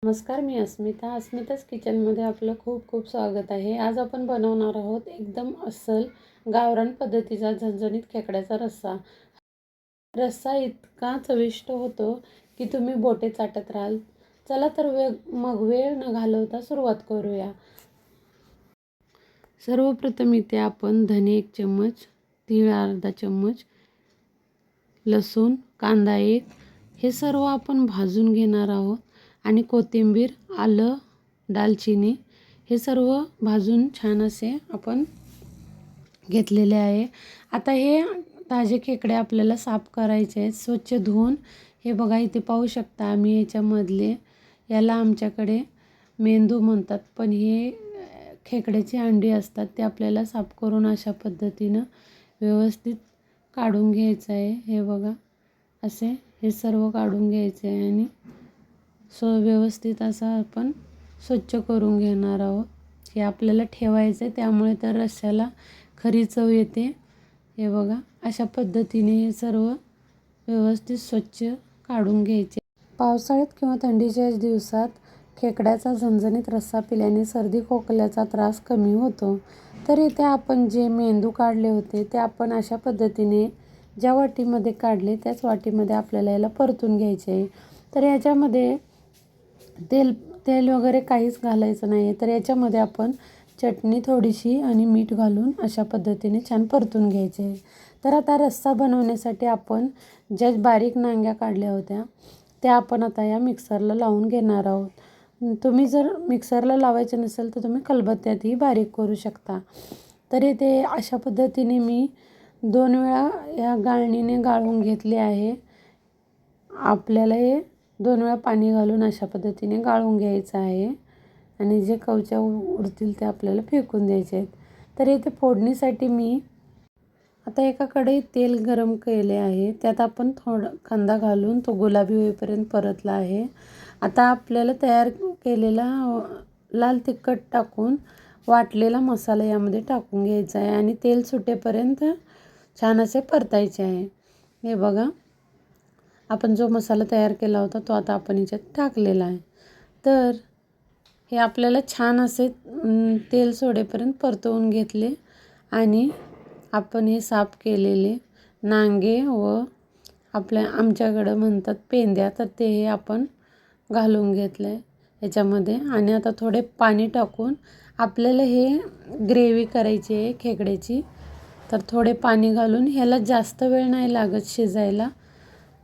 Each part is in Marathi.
नमस्कार, मी अस्मिताच किचनमध्ये आपलं खूप खूप स्वागत आहे. आज आपण बनवणार आहोत एकदम अस्सल गावरान पद्धतीचा झणझणीत खेकड्याचा रस्सा. रस्सा इतका चविष्ट होतो की तुम्ही बोटे चाटत राहाल. चला तर मग वेळ न घालवता सुरुवात करूया. सर्वप्रथम इथे आपण धने 1 चम्मच, तीळ अर्धा चम्मच, लसूण, कांदा 1 हे सर्व आपण भाजून घेणार आहोत. आणि कोथिंबीर, आलं, दालचिनी हे सर्व भाजून छान असे आपण घेतलेले आहे. आता हे ताजे खेकडे आपल्याला साफ करायचे आहेत, स्वच्छ धुवून. हे बघा इथे पाहू शकता आम्ही याच्यामधले, याला आमच्याकडे मेंदू म्हणतात, पण हे खेकड्याची अंडी असतात. ते आपल्याला साफ करून अशा पद्धतीनं व्यवस्थित काढून घ्यायचं आहे. हे बघा असे हे सर्व काढून घ्यायचे आहे आणि व्यवस्थित असं आपण स्वच्छ करून घेणार आहोत. हे आपल्याला ठेवायचं आहे, त्यामुळे तर रश्श्याला खरी चव येते. हे बघा अशा पद्धतीने हे सर्व व्यवस्थित स्वच्छ काढून घ्यायचे. पावसाळ्यात किंवा थंडीच्या दिवसात खेकड्याचा झणझणीत रस्सा पिल्याने सर्दी खोकल्याचा त्रास कमी होतो. तर इथे आपण जे मेंदू काढले होते ते आपण अशा पद्धतीने ज्या वाटीमध्ये काढले त्याच वाटीमध्ये आपल्याला याला परतून घ्यायचे आहे. तर याच्यामध्ये तेल वगैरे काहीच घालायचं नाही आहे. तर याच्यामध्ये आपण चटणी थोडीशी आणि मीठ घालून अशा पद्धतीने छान परतून घ्यायचे आहे. तर आता रस्सा बनवण्यासाठी आपण ज्या बारीक नांग्या काढल्या होत्या त्या आपण आता या मिक्सरला लावून घेणार आहोत. तुम्ही जर मिक्सरला लावायचे नसेल तर तुम्ही खलबत्त्यातही बारीक करू शकता. तर इथे अशा पद्धतीने मी 2 वेळा या गाळणीने गाळून घेतले आहे. आपल्याला हे 2 वेळा पाणी घालून अशा पद्धतीने गाळून घ्यायचं आहे आणि जे कवच्या उरतील ते आपल्याला फेकून द्यायचे आहेत. तर इथे फोडणीसाठी मी आता एका कढईत तेल गरम केले आहे. त्यात आपण थोडा कांदा घालून तो गुलाबी होईपर्यंत परतला आहे. आता आपल्याला तयार केलेला लाल तिखट टाकून वाटलेला मसाला यामध्ये टाकून घ्यायचा आहे आणि तेल सुटेपर्यंत छान असे परतायचे आहे. हे बघा आपण जो मसाला तयार केला होता तो आता आपण याच्यात टाकलेला आहे. तर हे आपल्याला छान असे तेल सोडेपर्यंत परतवून घेतले आणि आपण हे साफ केलेले नांगे व आमच्याकडं म्हणतात पेंद्या, तर ते हे आपण घालून घेतलं आहे याच्यामध्ये. आणि आता थोडे पाणी टाकून आपल्याला हे ग्रेव्ही करायची आहे खेकड्याची. तर थोडे पाणी घालून ह्याला जास्त वेळ नाही लागत शिजायला.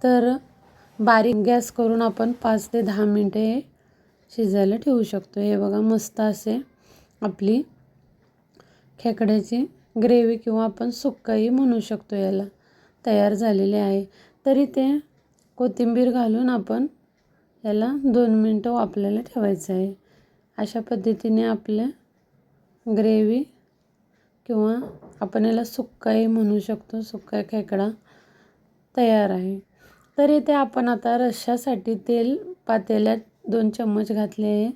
तर बारीक गॅस करून आपण 5 ते 10 मिनटे शिजायला ठेवू शकतो. हे बघा मस्त असे आपली खेकड्याची ग्रेव्ही किंवा आपण सुक्काही म्हणू शकतो याला तयार झालेले आहे. तरी ते कोथिंबीर घालून आपण याला 2 मिनटं वाफवायला ठेवायचं आहे. अशा पद्धतीने आपल्या ग्रेव्ही किंवा आपण याला सुक्काही म्हणू शकतो, सुक्का खेकडा तयार आहे. तर इथे आपण आता रश्श्यासाठी तेल पातेल्यात 2 चम्मच घातले आहे.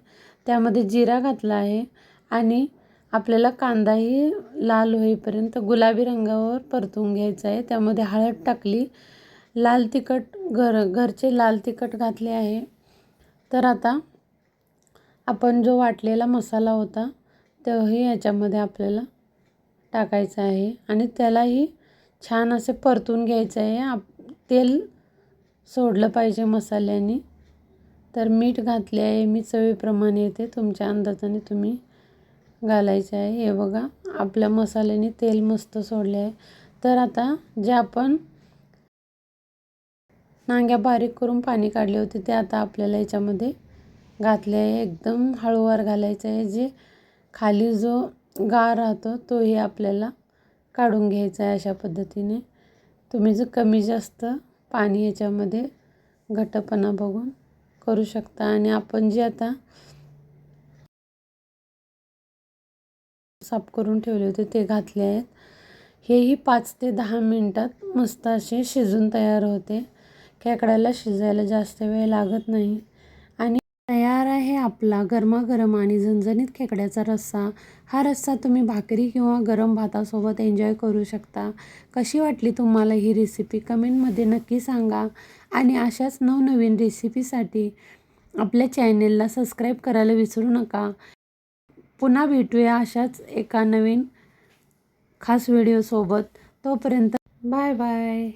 त्यामध्ये जिरा घातला आहे आणि आपल्याला कांदाही लाल होईपर्यंत गुलाबी रंगावर परतून घ्यायचा आहे. त्यामध्ये हळद टाकली, लाल तिखट घरचे लाल तिखट घातले आहे. तर आता आपण जो वाटलेला मसाला होता तोही याच्यामध्ये आपल्याला टाकायचा आहे आणि त्यालाही छान असे परतून घ्यायचं आहे. तेल सोडलं पाहिजे मसाल्याने. तर मीठ घातले आहे मी चवीप्रमाणे, येते तुमच्या अंदाजाने तुम्ही घालायचे आहे. हे बघा आपल्या मसाल्याने तेल मस्त सोडले आहे. तर आता जे आपण नांग्या बारीक करून पाणी काढले होते ते आता आपल्याला याच्यामध्ये घातले आहे. एकदम हळूवार घालायचं आहे. जे खाली जो गार राहतो तोही आपल्याला काढून घ्यायचा आहे. अशा पद्धतीने तुम्ही जर कमी जास्त पाणी याच्यामध्ये घट्टपणा बघून करू शकता. आणि आपण जे आता साफ करून ठेवले होते ते घातले आहेत. हेही 5 ते 10 मिनटात मस्त असे शिजून तयार होते. खेकड्याला शिजायला जास्त वेळ लागत नाही. आणि तयार आहे आपला गरमागरम आणि झणझणीत खेकड्याचा रस्सा. हा रस्सा तुम्ही भाकरी किंवा गरम भातासोबत एन्जॉय करू शकता. कशी वाटली तुम्हाला ही रेसिपी कमेंटमध्ये नक्की सांगा. आणि अशाच नवनवीन रेसिपीसाठी आपल्या चॅनेलला सबस्क्राईब करायला विसरू नका. पुन्हा भेटूया अशाच एका नवीन खास व्हिडिओसोबत. तोपर्यंत बाय बाय.